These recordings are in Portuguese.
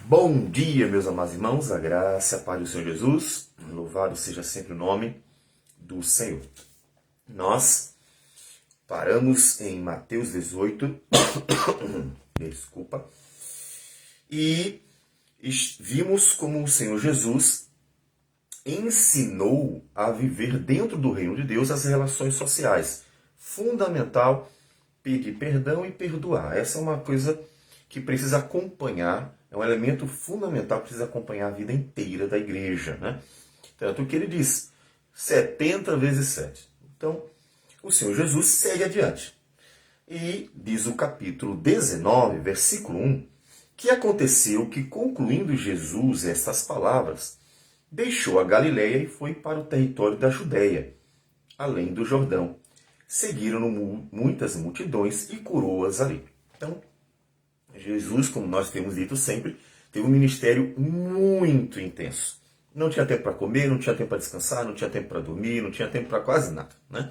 Bom dia, meus amados irmãos, a graça e a paz do Senhor Jesus, louvado seja sempre o nome do Senhor. Nós paramos em Mateus 18, desculpa, e vimos como o Senhor Jesus ensinou a viver dentro do reino de Deus as relações sociais. Fundamental pedir perdão e perdoar. Essa é uma coisa que precisa acompanhar, é um elemento fundamental que precisa acompanhar a vida inteira da igreja, né? Tanto que ele diz 70 vezes 7. Então, o Senhor Jesus segue adiante. E diz o capítulo 19, versículo 1, que aconteceu que, concluindo Jesus estas palavras, deixou a Galileia e foi para o território da Judéia, além do Jordão. Seguiram-no muitas multidões e curou-as ali. Então, Jesus, como nós temos dito sempre, teve um ministério muito intenso. Não tinha tempo para comer, não tinha tempo para descansar, não tinha tempo para dormir, não tinha tempo para quase nada, né?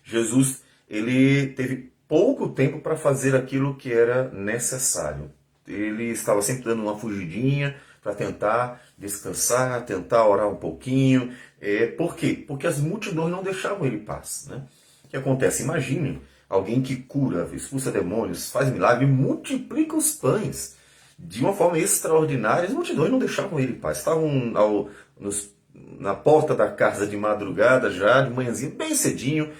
Jesus, ele teve pouco tempo para fazer aquilo que era necessário. Ele estava sempre dando uma fugidinha para tentar descansar, tentar orar um pouquinho. Por quê? Porque as multidões não deixavam ele em paz, né? O que acontece? Imagine alguém que cura, expulsa demônios, faz milagre, multiplica os pães de uma forma extraordinária. As multidões não deixavam ele em paz. Estavam na porta da casa de madrugada, já de manhãzinha, bem cedinho,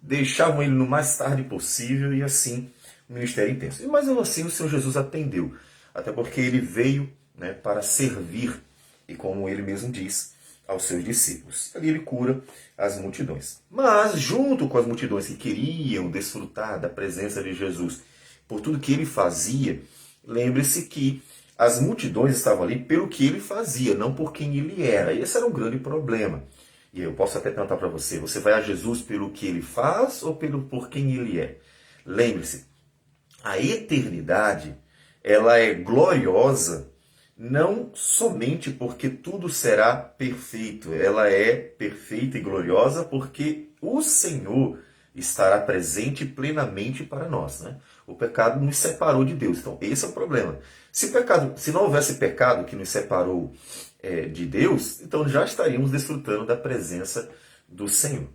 deixavam ele no mais tarde possível e assim o ministério intenso. Mas assim o Senhor Jesus atendeu, até porque ele veio, né, para servir e, como ele mesmo diz, aos seus discípulos. Ali ele cura as multidões. Mas junto com as multidões que queriam desfrutar da presença de Jesus, por tudo que ele fazia, lembre-se que as multidões estavam ali pelo que ele fazia, não por quem ele era. E esse era um grande problema. E eu posso até perguntar para você, você vai a Jesus pelo que ele faz ou por quem ele é? Lembre-se, a eternidade, ela é gloriosa não somente porque tudo será perfeito, ela é perfeita e gloriosa porque o Senhor estará presente plenamente para nós, né? O pecado nos separou de Deus, então esse é o problema. Se não houvesse pecado que nos separou de Deus, então já estaríamos desfrutando da presença do Senhor.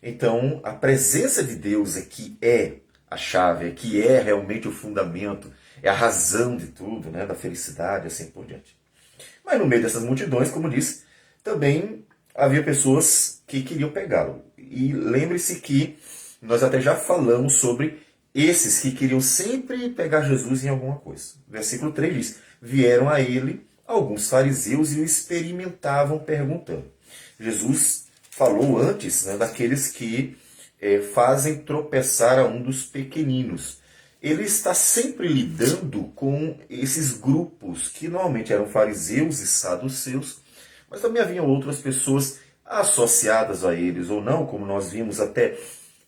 Então a presença de Deus é que é a chave, é que é realmente o fundamento, é a razão de tudo, né, da felicidade e assim por diante. Mas no meio dessas multidões, como disse, também havia pessoas que queriam pegá-lo. E lembre-se que nós até já falamos sobre esses que queriam sempre pegar Jesus em alguma coisa. Versículo 3 diz, vieram a ele alguns fariseus e o experimentavam perguntando. Jesus falou antes, né, daqueles que fazem tropeçar a um dos pequeninos. Ele está sempre lidando com esses grupos que normalmente eram fariseus e saduceus, mas também haviam outras pessoas associadas a eles ou não, como nós vimos até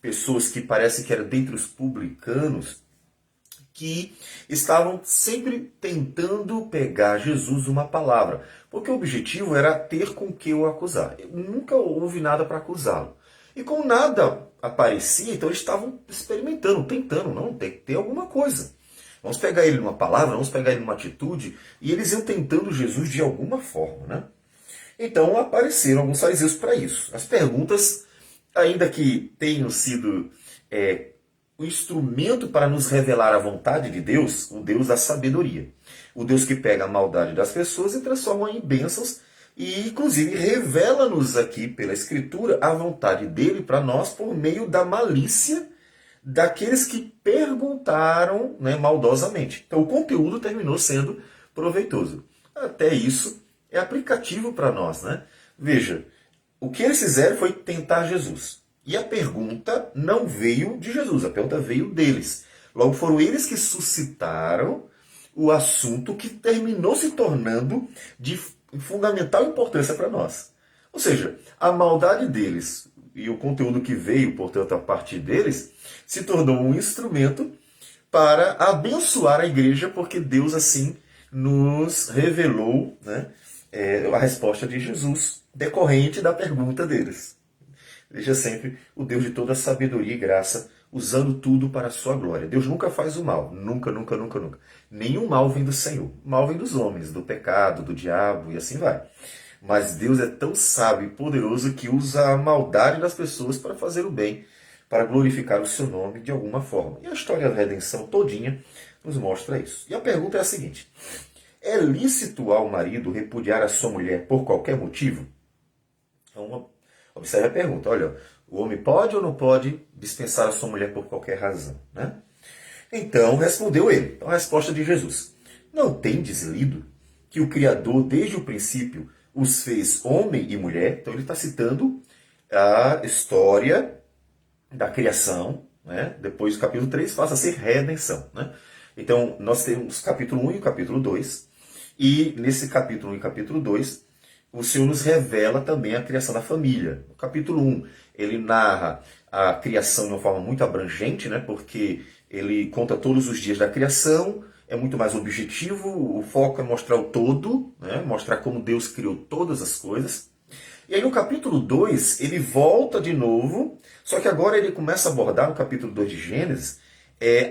pessoas que parece que eram dentre os publicanos, que estavam sempre tentando pegar Jesus uma palavra, porque o objetivo era ter com que o acusar. Nunca houve nada para acusá-lo. E como nada aparecia, então eles estavam experimentando, tentando, não, tem que ter alguma coisa. Vamos pegar ele numa palavra, vamos pegar ele numa atitude, e eles iam tentando Jesus de alguma forma, né? Então apareceram alguns fariseus para isso. As perguntas, ainda que tenham sido o instrumento para nos revelar a vontade de Deus, o Deus da sabedoria. O Deus que pega a maldade das pessoas e transforma em bênçãos e, inclusive, revela-nos aqui pela Escritura a vontade dele para nós por meio da malícia daqueles que perguntaram, né, maldosamente. Então, o conteúdo terminou sendo proveitoso. Até isso é aplicativo para nós, né? Veja, o que eles fizeram foi tentar Jesus. E a pergunta não veio de Jesus, a pergunta veio deles. Logo, foram eles que suscitaram o assunto que terminou se tornando de fundamental importância para nós. Ou seja, a maldade deles e o conteúdo que veio, portanto, a partir deles, se tornou um instrumento para abençoar a igreja, porque Deus assim nos revelou, né, a resposta de Jesus, decorrente da pergunta deles. Veja sempre o Deus de toda sabedoria e graça, usando tudo para a sua glória. Deus nunca faz o mal. Nunca, nunca, nunca, nunca. Nenhum mal vem do Senhor. O mal vem dos homens, do pecado, do diabo e assim vai. Mas Deus é tão sábio e poderoso que usa a maldade das pessoas para fazer o bem, para glorificar o seu nome de alguma forma. E a história da redenção todinha nos mostra isso. E a pergunta é a seguinte: é lícito ao marido repudiar a sua mulher por qualquer motivo? Então, observe a pergunta. Olha, o homem pode ou não pode dispensar a sua mulher por qualquer razão? Né? Então, respondeu ele. Então, a resposta de Jesus: não tendes lido que o Criador, desde o princípio, os fez homem e mulher? Então, ele está citando a história da criação, né? Depois do capítulo 3 passa a ser redenção. Né? Então, nós temos capítulo 1 e o capítulo 2, e nesse capítulo 1 e capítulo 2, o Senhor nos revela também a criação da família. No capítulo 1, ele narra a criação de uma forma muito abrangente, né? Porque ele conta todos os dias da criação, é muito mais objetivo, o foco é mostrar o todo, né? Mostrar como Deus criou todas as coisas. E aí no capítulo 2, ele volta de novo, só que agora ele começa a abordar, no capítulo 2 de Gênesis,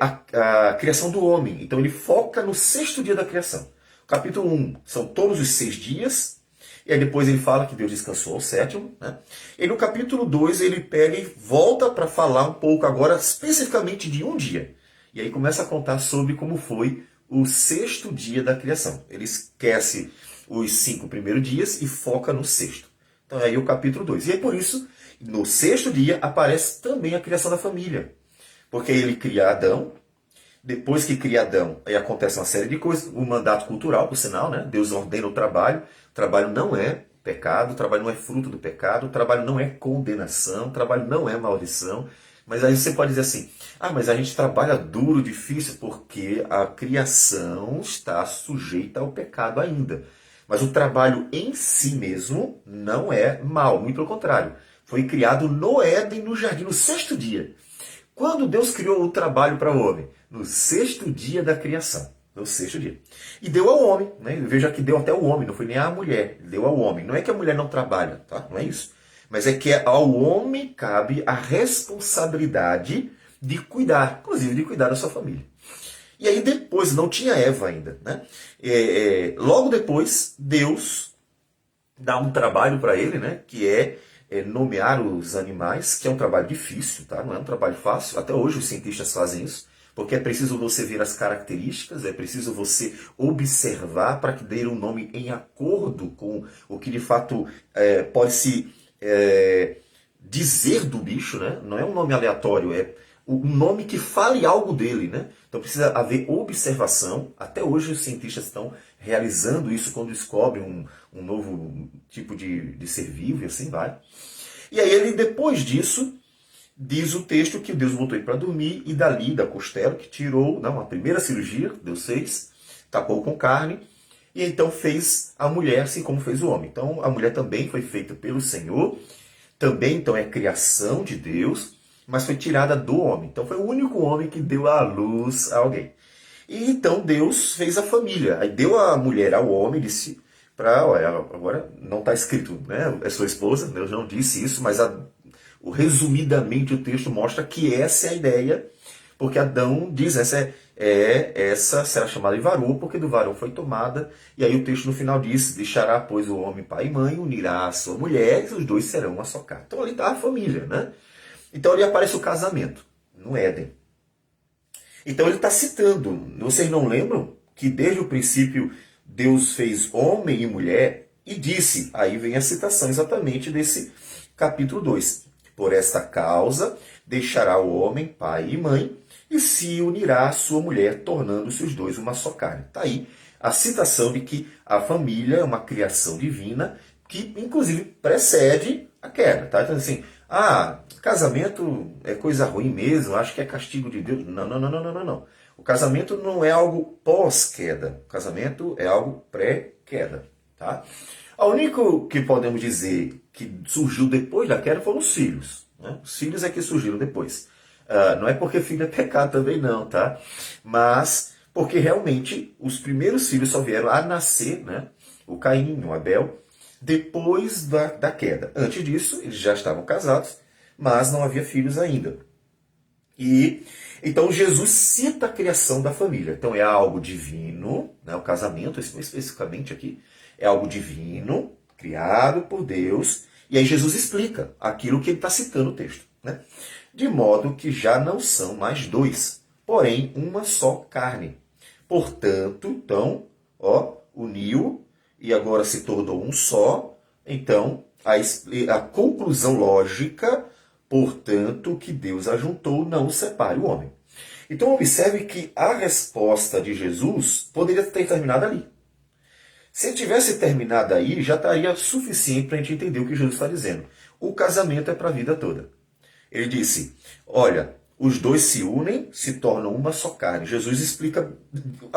a criação do homem. Então ele foca no sexto dia da criação. O capítulo 1 são todos os 6 dias, e aí depois ele fala que Deus descansou ao sétimo. Né? E no capítulo 2 ele pega e volta para falar um pouco agora especificamente de um dia. E aí começa a contar sobre como foi o sexto dia da criação. Ele esquece os 5 primeiros dias e foca no sexto. Então aí o capítulo 2. E é por isso, no sexto dia, aparece também a criação da família. Porque ele cria Adão, depois que cria Adão, aí acontece uma série de coisas, o mandato cultural, por sinal, né? Deus ordena o trabalho não é pecado, o trabalho não é fruto do pecado, o trabalho não é condenação, o trabalho não é maldição. Mas aí você pode dizer assim, mas a gente trabalha duro, difícil, porque a criação está sujeita ao pecado ainda. Mas o trabalho em si mesmo não é mal, muito pelo contrário. Foi criado no Éden, no jardim, no sexto dia. Quando Deus criou o trabalho para o homem? No sexto dia da criação. No sexto dia. E deu ao homem. Né? Veja que deu até ao homem, não foi nem à mulher. Deu ao homem. Não é que a mulher não trabalha, tá? Não é isso. Mas é que ao homem cabe a responsabilidade de cuidar, inclusive de cuidar da sua família. E aí depois, não tinha Eva ainda, né? Logo depois, Deus dá um trabalho para ele, né? Que é nomear os animais, que é um trabalho difícil, tá? Não é um trabalho fácil. Até hoje os cientistas fazem isso, porque é preciso você ver as características, é preciso você observar para que dê um nome em acordo com o que de fato pode se dizer do bicho, né? Não é um nome aleatório, é um nome que fale algo dele, né? Então precisa haver observação. Até hoje os cientistas estão realizando isso quando descobrem um novo tipo de ser vivo e assim vai. E aí ele, depois disso, diz o texto que Deus botou ele para dormir e dali, da costela, que tirou, a primeira cirurgia, Deus fez, tapou com carne, e então fez a mulher assim como fez o homem. Então a mulher também foi feita pelo Senhor, também então é criação de Deus, mas foi tirada do homem. Então foi o único homem que deu à luz a alguém. E então Deus fez a família. Aí deu a mulher ao homem, disse olha, agora não está escrito, né? É sua esposa, Deus não disse isso, mas resumidamente o texto mostra que essa é a ideia, porque Adão diz, essa será chamada de varoa, porque do varão foi tomada, e aí o texto no final diz, deixará, pois, o homem pai e mãe, unirá a sua mulher, e os dois serão uma só carne. Então ali está a família, né? Então ali aparece o casamento, no Éden. Então ele está citando, vocês não lembram que desde o princípio Deus fez homem e mulher e disse, aí vem a citação exatamente desse capítulo 2. Por esta causa deixará o homem pai e mãe e se unirá à sua mulher, tornando-se os dois uma só carne. Está aí a citação de que a família é uma criação divina que inclusive precede a queda. Tá? Então assim, casamento é coisa ruim mesmo, acho que é castigo de Deus. Não, não, não, não, não, não. O casamento não é algo pós-queda. O casamento é algo pré-queda. Tá? A única que podemos dizer que surgiu depois da queda foram os filhos. Né? Os filhos é que surgiram depois. Não é porque filho é pecado também não, tá? Mas porque realmente os primeiros filhos só vieram a nascer, né? O Caim, o Abel, depois da queda. Antes disso, eles já estavam casados, mas não havia filhos ainda. E então Jesus cita a criação da família. Então é algo divino, né? O casamento, especificamente aqui, é algo divino, criado por Deus. E aí Jesus explica aquilo que ele está citando no texto, né? De modo que já não são mais dois, porém uma só carne. Portanto, então, uniu e agora se tornou um só. Então, a conclusão lógica, portanto, que Deus ajuntou, não separe o homem. Então, observe que a resposta de Jesus poderia ter terminado ali. Se tivesse terminado aí, já estaria suficiente para a gente entender o que Jesus está dizendo. O casamento é para a vida toda. Ele disse, olha, os dois se unem, se tornam uma só carne. Jesus explica,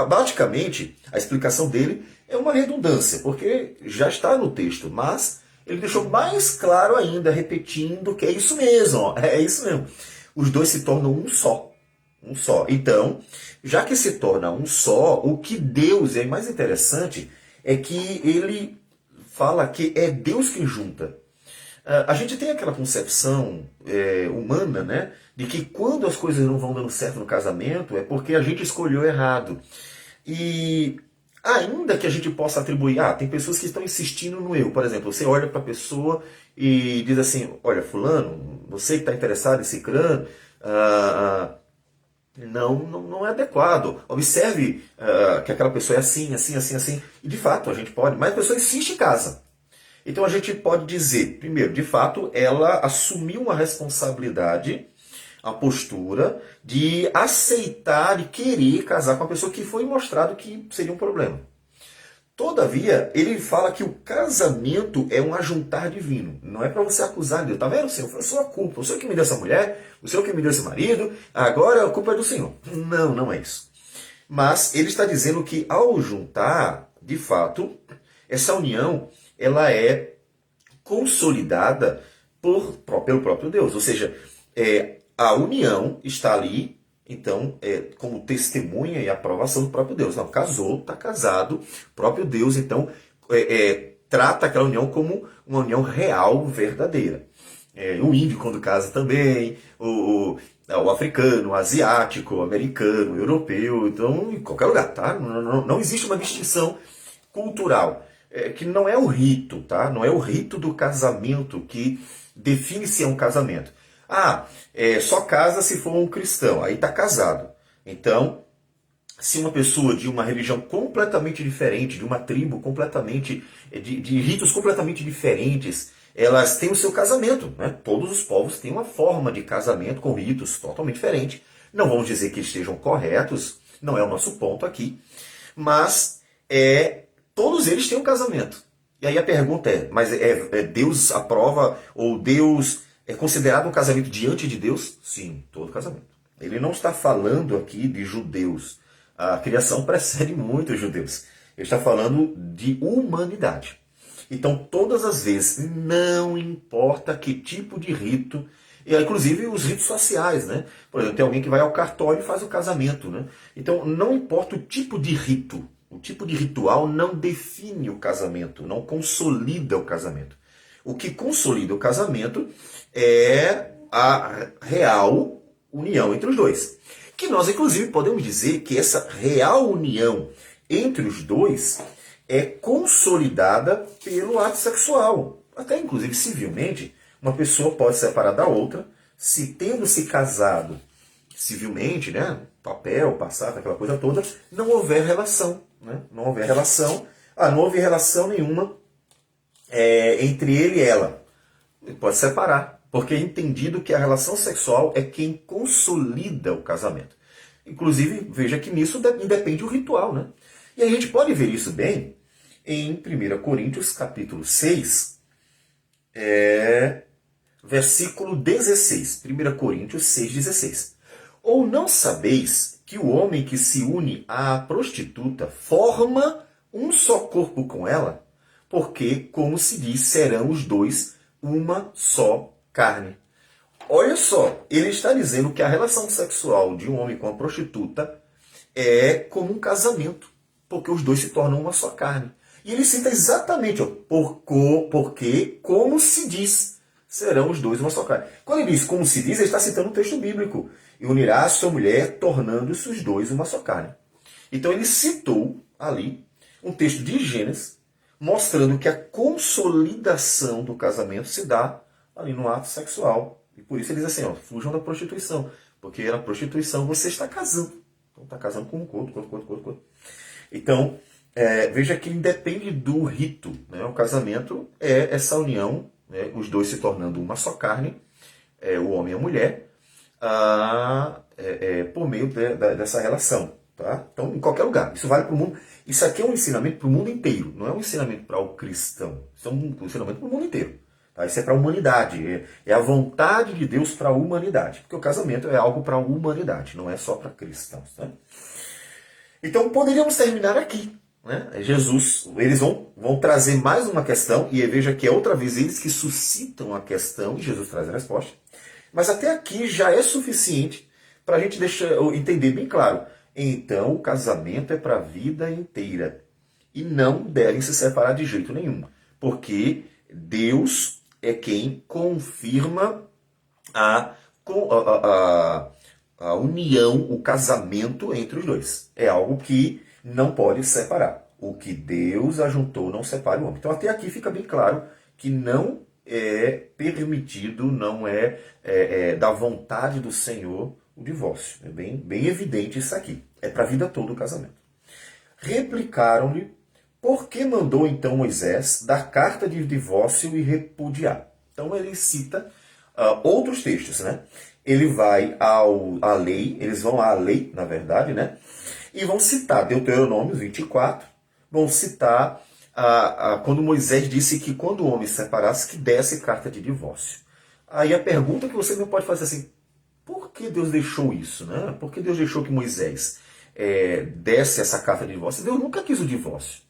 basicamente, a explicação dele é uma redundância, porque já está no texto, mas ele deixou mais claro ainda, repetindo que é isso mesmo, é isso mesmo. Os dois se tornam um só. Um só. Então, já que se torna um só, o que Deus, é mais interessante, é que ele fala que é Deus quem junta. A gente tem aquela concepção humana, né, de que quando as coisas não vão dando certo no casamento é porque a gente escolheu errado. E ainda que a gente possa atribuir, tem pessoas que estão insistindo no erro. Por exemplo, você olha para a pessoa e diz assim, olha, fulano, você que está interessado em cicrano, não é adequado. Observe que aquela pessoa é assim, assim, assim, assim. E de fato a gente pode, mas a pessoa insiste em casa. Então a gente pode dizer, primeiro, de fato, ela assumiu uma responsabilidade, a postura de aceitar e querer casar com a pessoa que foi mostrado que seria um problema. Todavia, ele fala que o casamento é um ajuntar divino. Não é para você acusar Deus. Tá vendo, Senhor? Foi a sua culpa. O Senhor que me deu essa mulher, o Senhor que me deu esse marido, agora a culpa é do Senhor. Não, não é isso. Mas ele está dizendo que ao juntar, de fato, essa união, ela é consolidada pelo próprio Deus. Ou seja, a união está ali, então, como testemunha e aprovação do próprio Deus. Não, casou, está casado, próprio Deus, então, trata aquela união como uma união real, verdadeira. O índio, quando casa também, o africano, o asiático, o americano, o europeu, então, em qualquer lugar, tá? Não existe uma distinção cultural. Que não é o rito, tá? Não é o rito do casamento que define se é um casamento. Só casa se for um cristão, aí está casado. Então, se uma pessoa de uma religião completamente diferente, de uma tribo completamente, de ritos completamente diferentes, elas têm o seu casamento, né? Todos os povos têm uma forma de casamento com ritos totalmente diferentes. Não vamos dizer que estejam corretos, não é o nosso ponto aqui, mas todos eles têm um casamento. E aí a pergunta mas Deus aprova, ou Deus é considerado um casamento diante de Deus? Sim, todo casamento. Ele não está falando aqui de judeus. A criação precede muito os judeus. Ele está falando de humanidade. Então, todas as vezes, não importa que tipo de rito, inclusive os ritos sociais, né? Por exemplo, tem alguém que vai ao cartório e faz o casamento, né? Então, não importa o tipo de rito, o tipo de ritual não define o casamento, não consolida o casamento. O que consolida o casamento é a real união entre os dois. Que nós, inclusive, podemos dizer que essa real união entre os dois é consolidada pelo ato sexual. Até, inclusive, civilmente, uma pessoa pode se separar da outra, se tendo se casado civilmente, né, papel, passado, aquela coisa toda, não houver relação. Né? Não houver relação, não houve relação nenhuma entre ele e ela. Ele pode separar, porque é entendido que a relação sexual é quem consolida o casamento. Inclusive, veja que nisso depende o ritual. Né? E a gente pode ver isso bem em 1 Coríntios, capítulo 6, versículo 16. 1 Coríntios 6, 16. Ou não sabeis que o homem que se une à prostituta forma um só corpo com ela? Porque, como se diz, serão os dois uma só carne. Olha só, ele está dizendo que a relação sexual de um homem com a prostituta é como um casamento, porque os dois se tornam uma só carne. E ele cita exatamente, porque, como se diz, serão os dois uma só carne. Quando ele diz como se diz, ele está citando um texto bíblico. e unirá a sua mulher, tornando-se os dois uma só carne. Então ele citou ali um texto de Gênesis, mostrando que a consolidação do casamento se dá ali no ato sexual. E por isso ele diz assim, ó, fujam da prostituição, porque na prostituição você está casando. Então está casando com um outro. Então, veja que independe do rito. Né? O casamento é essa união, né? Os dois se tornando uma só carne, o homem e a mulher, por meio dessa relação. Tá? Então, em qualquer lugar. Isso vale para o mundo. Isso aqui é um ensinamento para o mundo inteiro. Não é um ensinamento para o cristão. Isso é um ensinamento para o mundo inteiro. Tá? Isso é para a humanidade. É a vontade de Deus para a humanidade. Porque o casamento é algo para a humanidade. Não é só para cristãos. Tá? Então, poderíamos terminar aqui. Né? Jesus, eles vão trazer mais uma questão. E veja que é outra vez eles que suscitam a questão. E Jesus traz a resposta. Mas até aqui já é suficiente para a gente entender bem claro. Então, o casamento é para a vida inteira. E não devem se separar de jeito nenhum. Porque Deus é quem confirma a união, o casamento entre os dois. É algo que não pode separar. O que Deus ajuntou não separa o homem. Então, até aqui fica bem claro que não é permitido, não é da vontade do Senhor o divórcio. É bem evidente isso aqui. É para a vida toda o casamento. Replicaram-lhe, por que mandou então Moisés dar carta de divórcio e repudiar? Então ele cita outros textos, né? Ele vai à lei, eles vão à lei, na verdade, né? E vão citar Deuteronômio 24, vão citar quando Moisés disse que quando o homem se separasse, que desse carta de divórcio. Aí a pergunta que você não pode fazer assim, por que Deus deixou isso? Né? Por que Deus deixou que Moisés desse essa carta de divórcio? Deus nunca quis o divórcio.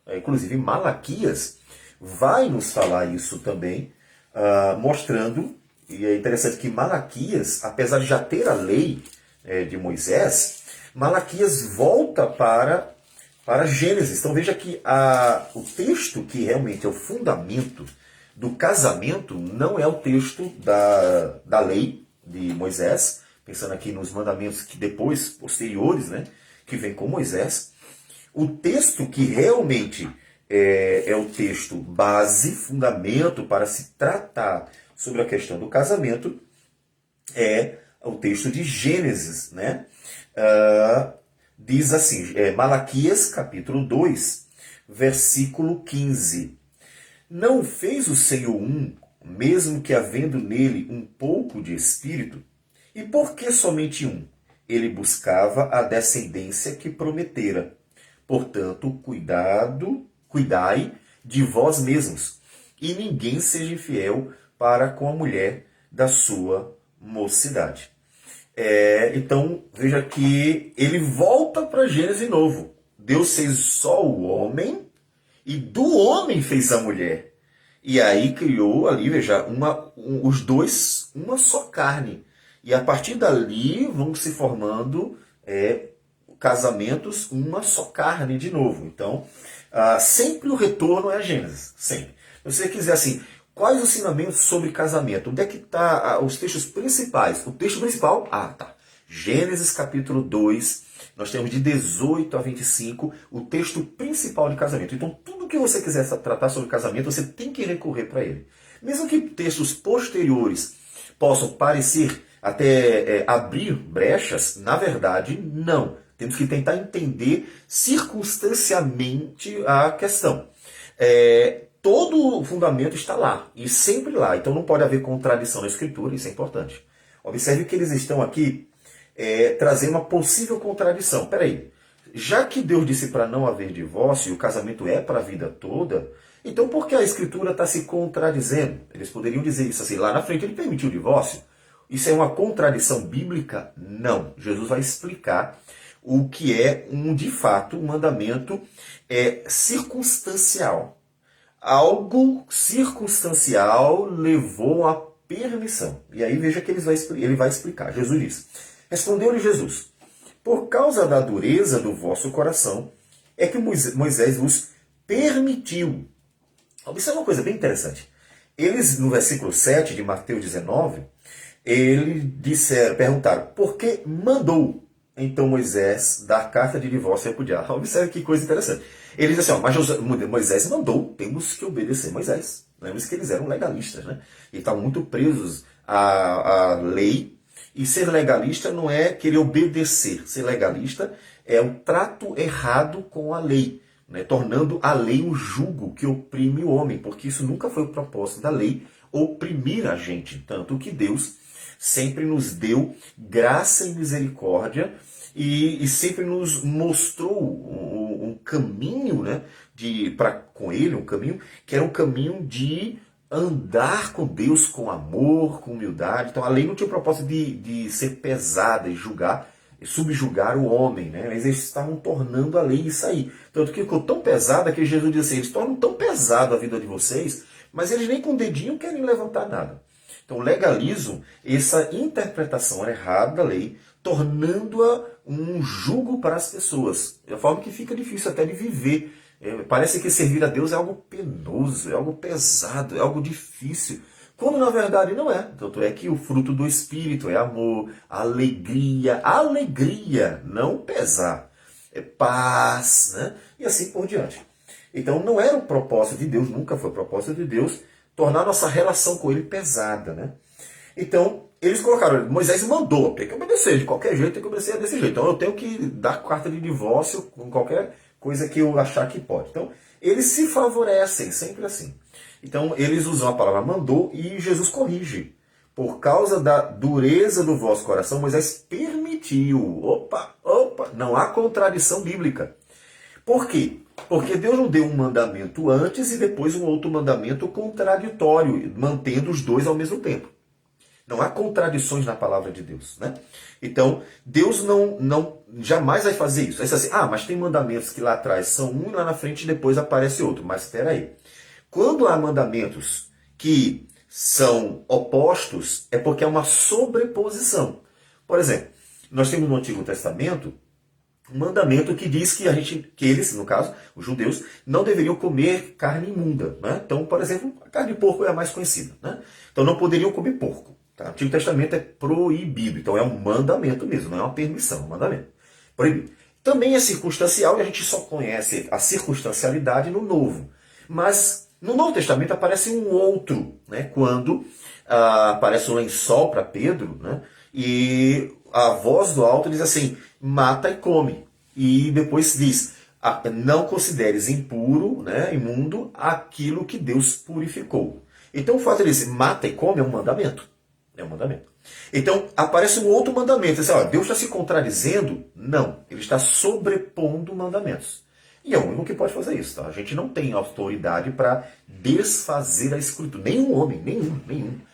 Inclusive Malaquias vai nos falar isso também, mostrando, e é interessante que Malaquias, apesar de já ter a lei de Moisés, Malaquias volta para Gênesis. Então veja que o texto que realmente é o fundamento do casamento não é o texto da lei de Moisés, pensando aqui nos mandamentos que depois, posteriores, né, que vem com Moisés. O texto que realmente é o texto base, fundamento para se tratar sobre a questão do casamento é o texto de Gênesis, né? Diz assim, Malaquias capítulo 2, versículo 15. Não fez o Senhor mesmo que havendo nele um pouco de espírito? E por que somente um? Ele buscava a descendência que prometera. Portanto, cuidai de vós mesmos, e ninguém seja infiel para com a mulher da sua mocidade. Então, veja que ele volta para Gênesis de novo. Deus fez só o homem, e do homem fez a mulher. E aí criou ali, veja, os dois, uma só carne. E a partir dali vão se formando casamentos, uma só carne de novo. Então, sempre o retorno é a Gênesis, sempre. Se você quiser assim, quais os ensinamentos sobre casamento? Onde é que está os textos principais? O texto principal, tá. Gênesis capítulo 2, nós temos de 18 a 25 o texto principal de casamento. Então, tudo que você quiser tratar sobre casamento, você tem que recorrer para ele. Mesmo que textos posteriores possam parecer até abrir brechas, na verdade, não. Temos que tentar entender circunstancialmente a questão. Todo o fundamento está lá, e sempre lá. Então não pode haver contradição na Escritura, isso é importante. Observe que eles estão aqui trazendo uma possível contradição. Peraí, já que Deus disse para não haver divórcio e o casamento é para a vida toda, então por que a Escritura está se contradizendo? Eles poderiam dizer isso assim, lá na frente ele permitiu o divórcio. Isso é uma contradição bíblica? Não. Jesus vai explicar o que é, de fato, um mandamento circunstancial. Algo circunstancial levou à permissão. E aí veja que ele vai explicar. Jesus diz, respondeu-lhe Jesus, por causa da dureza do vosso coração, é que Moisés vos permitiu. Observe uma coisa bem interessante. Eles, no versículo 7 de Mateus 19, perguntaram, por que mandou então Moisés dar carta de divórcio a repudiar? Observe que coisa interessante. Ele diz assim, mas Moisés mandou, temos que obedecer Moisés. Lembre-se que eles eram legalistas, né? E estavam muito presos à lei. E ser legalista não é querer obedecer. Ser legalista é o trato errado com a lei, né? Tornando a lei um jugo que oprime o homem, porque isso nunca foi o propósito da lei, oprimir a gente. Tanto que Deus sempre nos deu graça e misericórdia e sempre nos mostrou um caminho, né, com Ele, um caminho que era um caminho de andar com Deus com amor, com humildade. Então a lei não tinha o propósito de ser pesada e subjugar o homem, né? Mas eles estavam tornando a lei isso aí. Tanto que ficou tão pesada que Jesus disse assim, eles tornam tão pesado a vida de vocês, mas eles nem com o dedinho querem levantar nada. Então legalizam essa interpretação errada da lei, tornando-a um jugo para as pessoas. De forma que fica difícil até de viver. Parece que servir a Deus é algo penoso, é algo pesado, é algo difícil. Quando na verdade não é. Tanto é que o fruto do Espírito é amor, alegria, não pesar. É paz, né? E assim por diante. Então não era o propósito de Deus, nunca foi o propósito de Deus, tornar nossa relação com Ele pesada, né? Então, eles colocaram, Moisés mandou, tem que obedecer, de qualquer jeito tem que obedecer desse jeito. Então eu tenho que dar carta de divórcio com qualquer coisa que eu achar que pode. Então, eles se favorecem, sempre assim. Então, eles usam a palavra mandou e Jesus corrige. Por causa da dureza do vosso coração, Moisés permitiu. Opa, não há contradição bíblica. Por quê? Porque Deus não deu um mandamento antes e depois um outro mandamento contraditório, mantendo os dois ao mesmo tempo. Não há contradições na palavra de Deus, né? Então, Deus não jamais vai fazer isso. Aí você assim, mas tem mandamentos que lá atrás são um e lá na frente depois aparece outro. Mas espera aí. Quando há mandamentos que são opostos, é porque há uma sobreposição. Por exemplo, nós temos no Antigo Testamento um mandamento que diz que eles, no caso, os judeus, não deveriam comer carne imunda, né? Então, por exemplo, a carne de porco é a mais conhecida, né? Então não poderiam comer porco. Tá? O Antigo Testamento é proibido, então é um mandamento mesmo, não é uma permissão, é um mandamento. Proibido. Também é circunstancial e a gente só conhece a circunstancialidade no Novo. Mas no Novo Testamento aparece um outro, né? Quando aparece um lençol para Pedro, né? E a voz do alto diz assim, mata e come. E depois diz, não consideres impuro, né, imundo, aquilo que Deus purificou. Então o fato de dizer mata e come é um mandamento. É um mandamento. Então aparece um outro mandamento. Assim, Deus está se contradizendo? Não. Ele está sobrepondo mandamentos. E é o único que pode fazer isso. Tá? A gente não tem autoridade para desfazer a Escritura. Nenhum homem,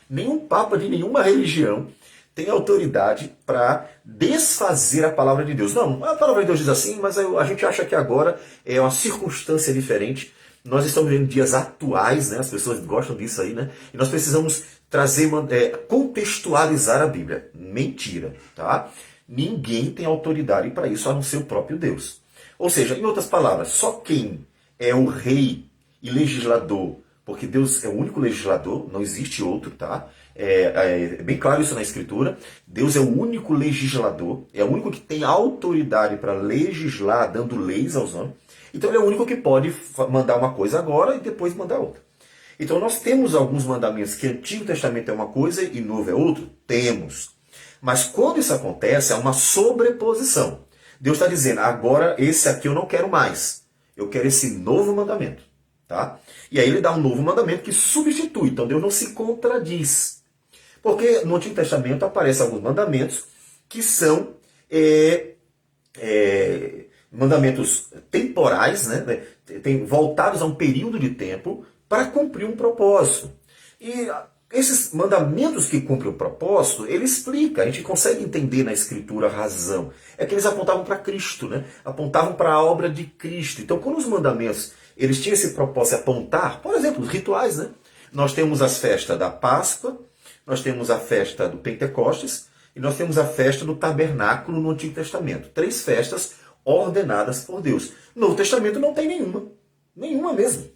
nenhum papa de nenhuma religião tem autoridade para desfazer a palavra de Deus. Não, a palavra de Deus diz assim, mas a gente acha que agora é uma circunstância diferente. Nós estamos vivendo dias atuais, né? As pessoas gostam disso aí, né? E nós precisamos contextualizar a Bíblia. Mentira, tá? Ninguém tem autoridade para isso, a não ser o próprio Deus. Ou seja, em outras palavras, só quem é o rei e legislador, porque Deus é o único legislador, não existe outro, tá? É bem claro isso na Escritura. Deus é o único legislador, é o único que tem autoridade para legislar, dando leis aos homens. Então ele é o único que pode mandar uma coisa agora e depois mandar outra. Então nós temos alguns mandamentos que Antigo Testamento é uma coisa e Novo é outro? Temos. Mas quando isso acontece, há uma sobreposição. Deus está dizendo, agora esse aqui eu não quero mais. Eu quero esse novo mandamento. Tá? E aí ele dá um novo mandamento que substitui. Então Deus não se contradiz. Porque no Antigo Testamento aparecem alguns mandamentos que são mandamentos temporais, né? Voltados a um período de tempo para cumprir um propósito. E esses mandamentos que cumprem o propósito, ele explica, a gente consegue entender na Escritura a razão. É que eles apontavam para Cristo, né? Apontavam para a obra de Cristo. Então, quando os mandamentos eles tinham esse propósito de apontar, por exemplo, os rituais, né? Nós temos as festas da Páscoa, nós temos a festa do Pentecostes e nós temos a festa do Tabernáculo no Antigo Testamento. 3 festas ordenadas por Deus. No Novo Testamento não tem nenhuma. Nenhuma mesmo.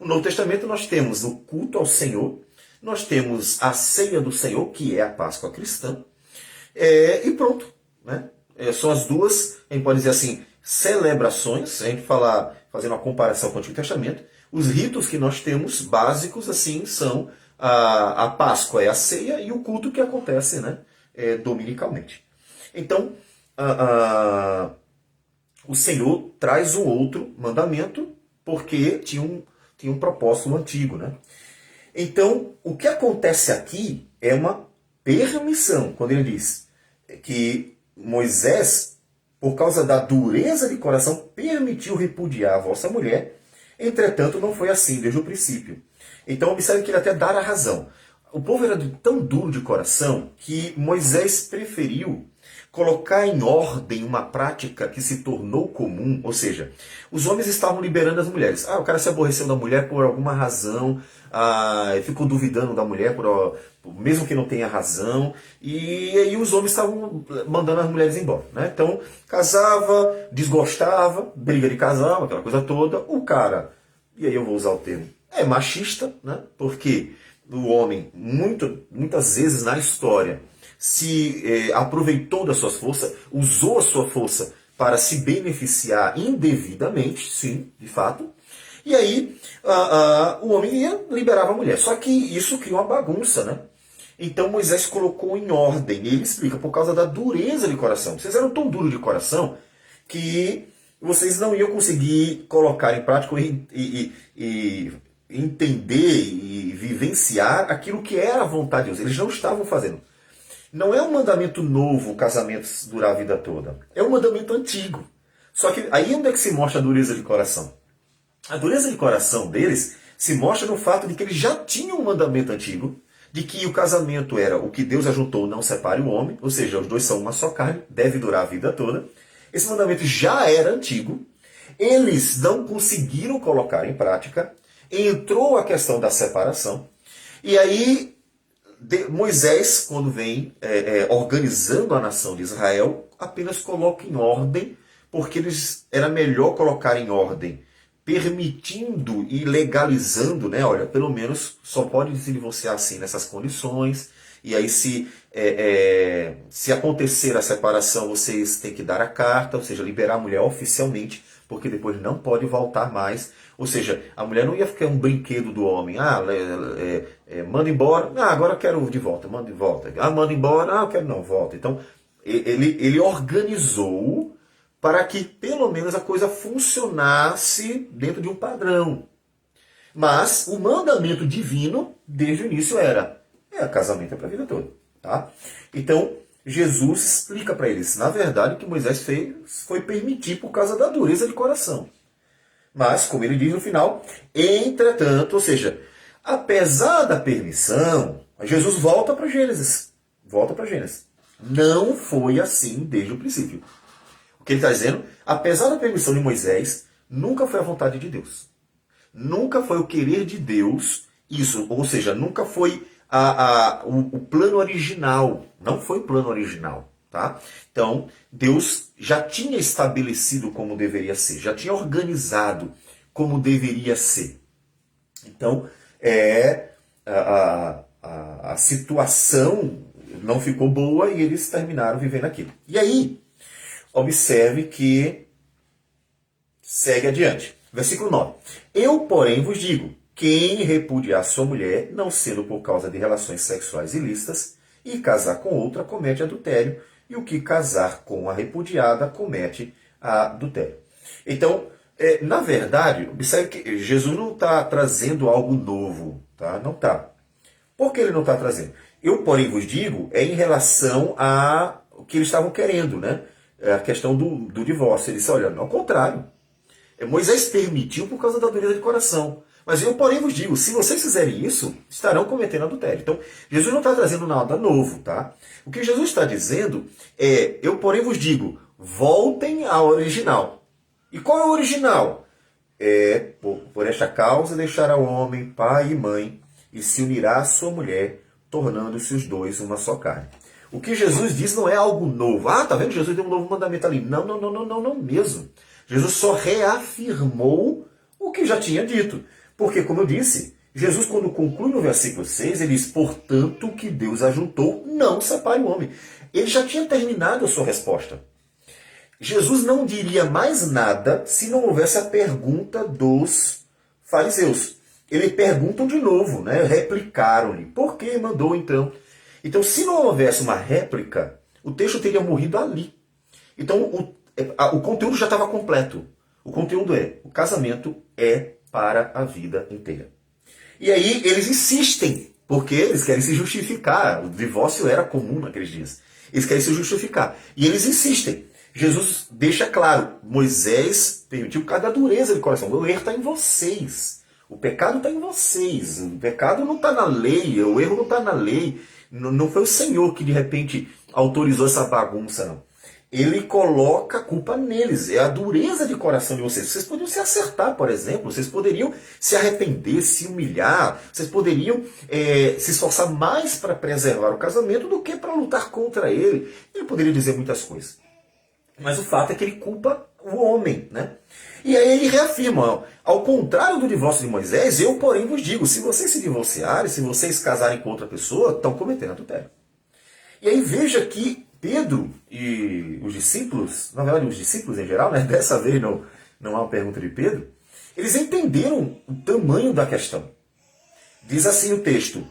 No Novo Testamento nós temos o culto ao Senhor, nós temos a ceia do Senhor, que é a Páscoa cristã, e pronto. Né? São as duas, a gente pode dizer assim, celebrações, se a gente falar, fazendo uma comparação com o Antigo Testamento, os ritos que nós temos básicos assim são a Páscoa é a ceia e o culto que acontece, né, dominicalmente. Então, o Senhor traz um outro mandamento porque tinha um propósito antigo. Né? Então, o que acontece aqui é uma permissão, quando ele diz que Moisés, por causa da dureza de coração, permitiu repudiar a vossa mulher, entretanto não foi assim desde o princípio. Então observe que ele até dá a razão. O povo era tão duro de coração que Moisés preferiu colocar em ordem uma prática que se tornou comum, ou seja, os homens estavam liberando as mulheres. O cara se aborreceu da mulher por alguma razão, ficou duvidando da mulher, mesmo que não tenha razão, e aí os homens estavam mandando as mulheres embora. Né? Então, casava, desgostava, briga de casal, aquela coisa toda, o cara, e aí eu vou usar o termo, é machista, né? Porque o homem, muitas vezes na história, se aproveitou das suas forças, usou a sua força para se beneficiar indevidamente, sim, de fato, e aí o homem liberava a mulher. Só que isso cria uma bagunça, né? Então Moisés colocou em ordem, e ele explica, por causa da dureza de coração. Vocês eram tão duros de coração que vocês não iam conseguir colocar em prática e entender e vivenciar aquilo que era a vontade de Deus. Eles não estavam fazendo. Não é um mandamento novo o casamento durar a vida toda. É um mandamento antigo. Só que aí onde é que se mostra a dureza de coração? A dureza de coração deles se mostra no fato de que eles já tinham um mandamento antigo, de que o casamento era o que Deus ajuntou, não separe o homem, ou seja, os dois são uma só carne, deve durar a vida toda. Esse mandamento já era antigo, eles não conseguiram colocar em prática, entrou a questão da separação, e aí Moisés, quando vem organizando a nação de Israel, apenas coloca em ordem, porque era melhor colocar em ordem, permitindo e legalizando, né? Olha, pelo menos só pode se divorciar assim nessas condições, e aí se acontecer a separação, vocês têm que dar a carta, ou seja, liberar a mulher oficialmente, porque depois não pode voltar mais. Ou seja, a mulher não ia ficar um brinquedo do homem. Manda embora. Agora eu quero de volta. Manda de volta. Manda embora. Eu quero não, volta. Então, ele organizou para que pelo menos a coisa funcionasse dentro de um padrão. Mas o mandamento divino, desde o início, era casamento é para a vida toda. Tá? Então, Jesus explica para eles, na verdade, o que Moisés fez foi permitir por causa da dureza de coração. Mas, como ele diz no final, entretanto, ou seja, apesar da permissão, Jesus volta para Gênesis. Volta para Gênesis. Não foi assim desde o princípio. O que ele está dizendo, apesar da permissão de Moisés, nunca foi a vontade de Deus. Nunca foi o querer de Deus isso. Ou seja, nunca foi o plano original. Não foi o plano original. Tá? Então, Deus já tinha estabelecido como deveria ser, já tinha organizado como deveria ser. Então, a situação não ficou boa e eles terminaram vivendo aquilo. E aí, observe que segue adiante. Versículo 9. Eu, porém, vos digo, quem repudiar sua mulher, não sendo por causa de relações sexuais ilícitas, e casar com outra, comete adultério, e o que casar com a repudiada comete adultério. Então, na verdade, observe que Jesus não está trazendo algo novo. Tá? Não está. Por que ele não está trazendo? Eu, porém, vos digo, em relação ao que eles estavam querendo, né? A questão do divórcio. Ele disse, olha, ao contrário. Moisés permitiu por causa da dureza de coração. Mas eu, porém, vos digo, se vocês fizerem isso, estarão cometendo adultério. Então, Jesus não está trazendo nada novo, tá? O que Jesus está dizendo é, eu, porém, vos digo, voltem ao original. E qual é o original? Por esta causa deixará o homem pai e mãe e se unirá à sua mulher, tornando-se os dois uma só carne. O que Jesus diz não é algo novo. Tá vendo? Jesus deu um novo mandamento ali. Não mesmo. Jesus só reafirmou o que já tinha dito. Porque, como eu disse, Jesus, quando conclui no versículo 6, ele diz, portanto, o que Deus ajuntou, não separe o homem. Ele já tinha terminado a sua resposta. Jesus não diria mais nada se não houvesse a pergunta dos fariseus. Eles perguntam de novo, né? Replicaram-lhe. Por que mandou então? Então, se não houvesse uma réplica, o texto teria morrido ali. Então, o conteúdo já estava completo. O conteúdo é, o casamento é para a vida inteira. E aí eles insistem, porque eles querem se justificar. O divórcio era comum naqueles dias. Eles querem se justificar. E eles insistem. Jesus deixa claro, Moisés permitiu por causa da dureza de coração. O erro está em vocês. O pecado está em vocês. O pecado não está na lei, o erro não está na lei. Não foi o Senhor que de repente autorizou essa bagunça, não. Ele coloca a culpa neles, é a dureza de coração de vocês. Vocês poderiam se acertar, por exemplo, vocês poderiam se arrepender, se humilhar, vocês poderiam se esforçar mais para preservar o casamento do que para lutar contra ele. Ele poderia dizer muitas coisas. Mas o fato é que ele culpa o homem, né? E aí ele reafirma, ó, ao contrário do divórcio de Moisés, eu, porém, vos digo, se vocês se divorciarem, se vocês casarem com outra pessoa, estão cometendo adultério. E aí veja que Pedro e os discípulos, na verdade os discípulos em geral, né? Dessa vez não há uma pergunta de Pedro, eles entenderam o tamanho da questão. Diz assim o texto,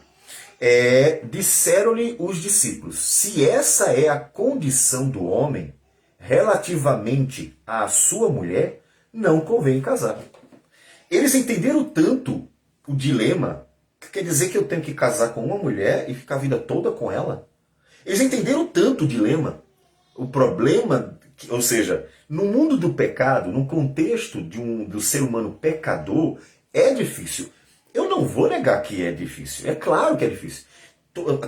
disseram-lhe os discípulos, se essa é a condição do homem relativamente à sua mulher, não convém casar. Eles entenderam tanto o dilema, que quer dizer que eu tenho que casar com uma mulher e ficar a vida toda com ela? Eles entenderam tanto o dilema, o problema, ou seja, no mundo do pecado, no contexto do ser humano pecador, é difícil. Eu não vou negar que é difícil, é claro que é difícil.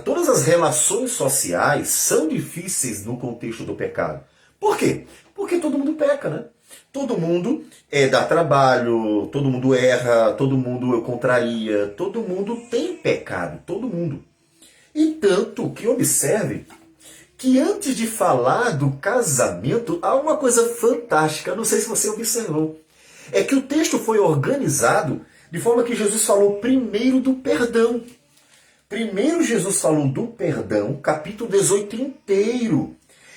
Todas as relações sociais são difíceis no contexto do pecado. Por quê? Porque todo mundo peca, né? Todo mundo dá trabalho, todo mundo erra, todo mundo contraria, todo mundo tem pecado, todo mundo. E tanto que observe que antes de falar do casamento, há uma coisa fantástica, não sei se você observou. É que o texto foi organizado de forma que Jesus falou primeiro do perdão. Primeiro Jesus falou do perdão, capítulo 18 inteiro.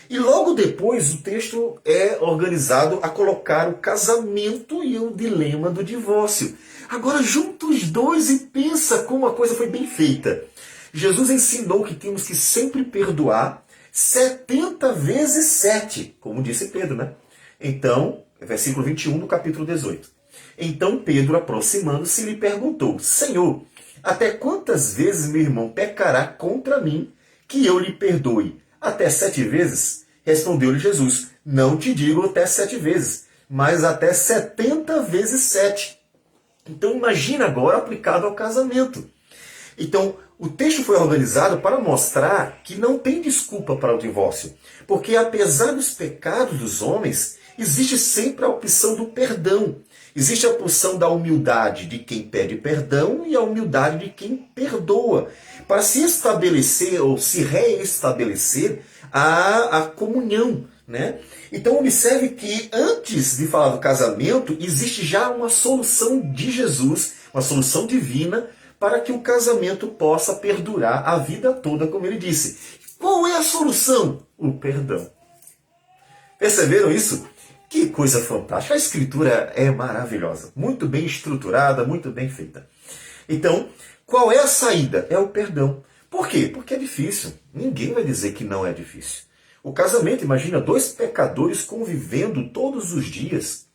E logo depois o texto é organizado a colocar o casamento e o dilema do divórcio. Agora junta os dois e pensa como a coisa foi bem feita. Jesus ensinou que temos que sempre perdoar 70 vezes 7, como disse Pedro, né? Então, versículo 21 do capítulo 18. Então Pedro, aproximando-se, lhe perguntou, Senhor, até quantas vezes meu irmão pecará contra mim que eu lhe perdoe? Até 7 vezes? Respondeu-lhe Jesus, não te digo até 7 vezes, mas até 70 vezes 7. Então imagina agora aplicado ao casamento. Então, o texto foi organizado para mostrar que não tem desculpa para o divórcio. Porque apesar dos pecados dos homens, existe sempre a opção do perdão. Existe a opção da humildade de quem pede perdão e a humildade de quem perdoa. Para se estabelecer ou se reestabelecer a comunhão, né? Então observe que antes de falar do casamento, existe já uma solução de Jesus, uma solução divina, para que o casamento possa perdurar a vida toda, como ele disse. Qual é a solução? O perdão. Perceberam isso? Que coisa fantástica. A escritura é maravilhosa. Muito bem estruturada, muito bem feita. Então, qual é a saída? É o perdão. Por quê? Porque é difícil. Ninguém vai dizer que não é difícil. O casamento, imagina, dois pecadores convivendo todos os dias.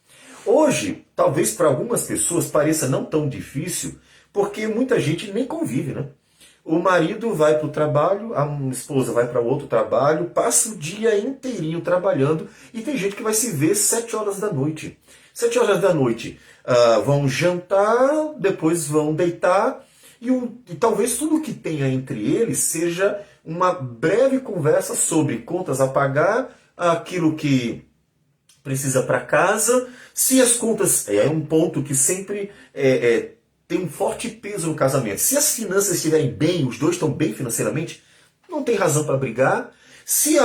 Hoje, talvez para algumas pessoas pareça não tão difícil, porque muita gente nem convive, né? O marido vai para o trabalho, a esposa vai para outro trabalho, passa o dia inteirinho trabalhando e tem gente que vai se ver 7 horas da noite. 7 horas da noite vão jantar, depois vão deitar e talvez tudo que tenha entre eles seja uma breve conversa sobre contas a pagar, aquilo que precisa para casa, se as contas... É um ponto que sempre tem um forte peso no casamento. Se as finanças estiverem bem, os dois estão bem financeiramente, não tem razão para brigar. Se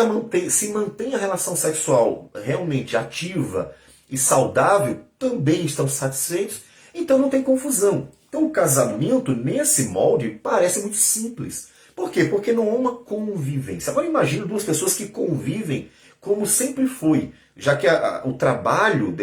mantém a relação sexual realmente ativa e saudável, também estão satisfeitos, então não tem confusão. Então o casamento, nesse molde, parece muito simples. Por quê? Porque não há uma convivência. Agora imagina duas pessoas que convivem como sempre foi, já que o trabalho,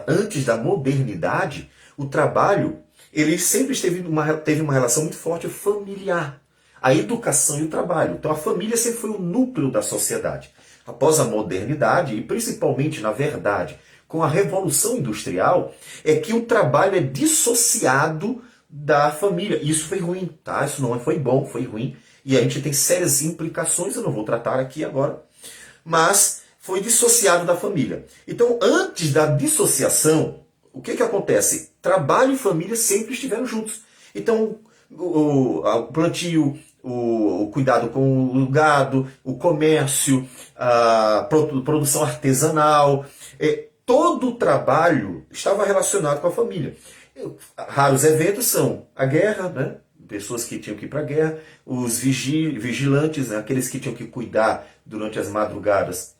antes da modernidade, o trabalho ele sempre teve uma relação muito forte familiar. A educação e o trabalho. Então a família sempre foi o núcleo da sociedade. Após a modernidade, e principalmente, na verdade, com a Revolução Industrial, é que o trabalho é dissociado da família. Isso foi ruim, tá? Isso não foi bom, foi ruim. E a gente tem sérias implicações, eu não vou tratar aqui agora. Mas foi dissociado da família. Então, antes da dissociação, o que acontece? Trabalho e família sempre estiveram juntos. Então, o plantio, o cuidado com o gado, o comércio, a produção artesanal, todo o trabalho estava relacionado com a família. Raros eventos são a guerra, né? Pessoas que tinham que ir para a guerra, os vigilantes, né? Aqueles que tinham que cuidar durante as madrugadas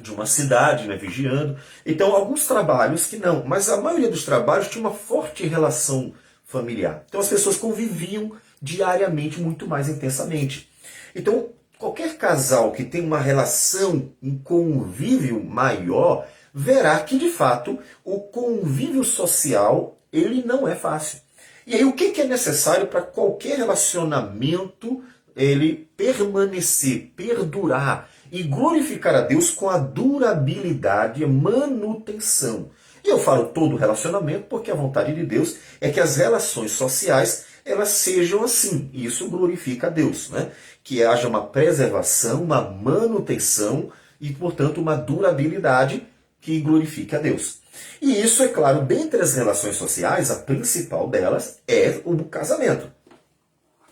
de uma cidade, né? Vigiando. Então, alguns trabalhos que não, mas a maioria dos trabalhos tinha uma forte relação familiar. Então, as pessoas conviviam diariamente muito mais intensamente. Então, qualquer casal que tem uma relação, um convívio maior, verá que, de fato, o convívio social ele não é fácil. E aí, o que é necessário para qualquer relacionamento ele permanecer, perdurar e glorificar a Deus com a durabilidade e manutenção? E eu falo todo relacionamento porque a vontade de Deus é que as relações sociais elas sejam assim. E isso glorifica a Deus, né? Que haja uma preservação, uma manutenção e, portanto, uma durabilidade que glorifique a Deus. E isso, é claro, dentre as relações sociais, a principal delas é o casamento.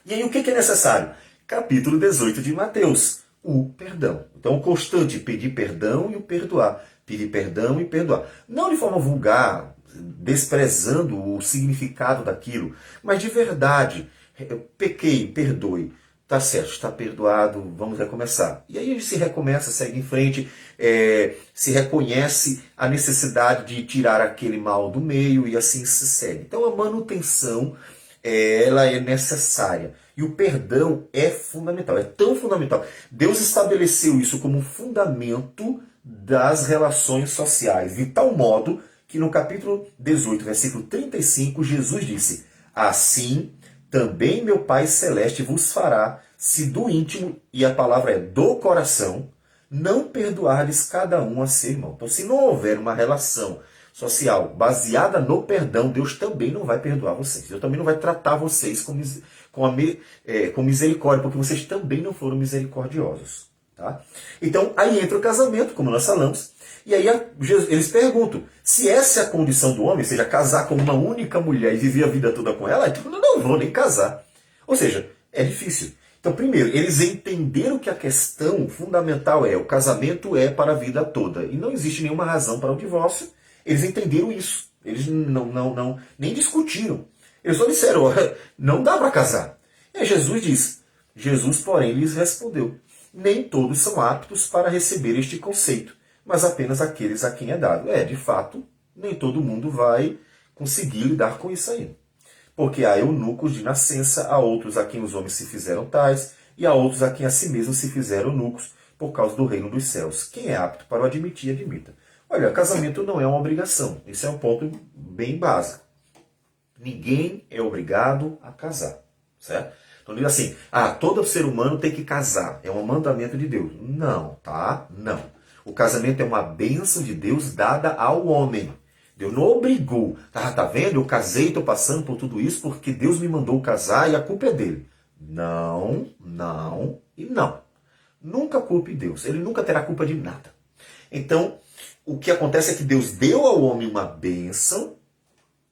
E aí o que é necessário? Capítulo 18 de Mateus, o perdão. Então o constante, pedir perdão e o perdoar. Pedir perdão e perdoar. Não de forma vulgar, desprezando o significado daquilo, mas de verdade. Eu pequei, perdoe. Tá certo, está perdoado, vamos recomeçar. E aí a gente se recomeça, segue em frente, se reconhece a necessidade de tirar aquele mal do meio e assim se segue. Então a manutenção, ela é necessária. E o perdão é fundamental, é tão fundamental. Deus estabeleceu isso como fundamento das relações sociais, de tal modo que no capítulo 18, versículo 35, Jesus disse: assim também meu Pai Celeste vos fará, se do íntimo, e a palavra é do coração, não perdoardes cada um a seu irmão. Então, se não houver uma relação social baseada no perdão, Deus também não vai perdoar vocês. Deus também não vai tratar vocês com misericórdia, porque vocês também não foram misericordiosos. Tá? Então, aí entra o casamento, como nós falamos, e aí eles perguntam, se essa é a condição do homem, ou seja, casar com uma única mulher e viver a vida toda com ela, então eu não vou nem casar. Ou seja, é difícil. Então, primeiro, eles entenderam que a questão fundamental o casamento é para a vida toda. E não existe nenhuma razão para o divórcio. Eles entenderam isso. Eles nem discutiram. Eles só disseram, não dá para casar. E aí Jesus diz, porém, lhes respondeu, nem todos são aptos para receber este conceito, mas apenas aqueles a quem é dado. De fato, nem todo mundo vai conseguir lidar com isso aí. Porque há eunucos de nascença, há outros a quem os homens se fizeram tais, e há outros a quem a si mesmos se fizeram eunucos, por causa do reino dos céus. Quem é apto para o admitir, admita. Olha, casamento não é uma obrigação. Esse é um ponto bem básico. Ninguém é obrigado a casar, certo? Então diz assim, todo ser humano tem que casar, é um mandamento de Deus. Não, tá? Não. O casamento é uma bênção de Deus dada ao homem. Deus não obrigou. Tá vendo? Eu casei, estou passando por tudo isso porque Deus me mandou casar e a culpa é dele. Não, não e não. Nunca culpe Deus. Ele nunca terá culpa de nada. Então, o que acontece é que Deus deu ao homem uma bênção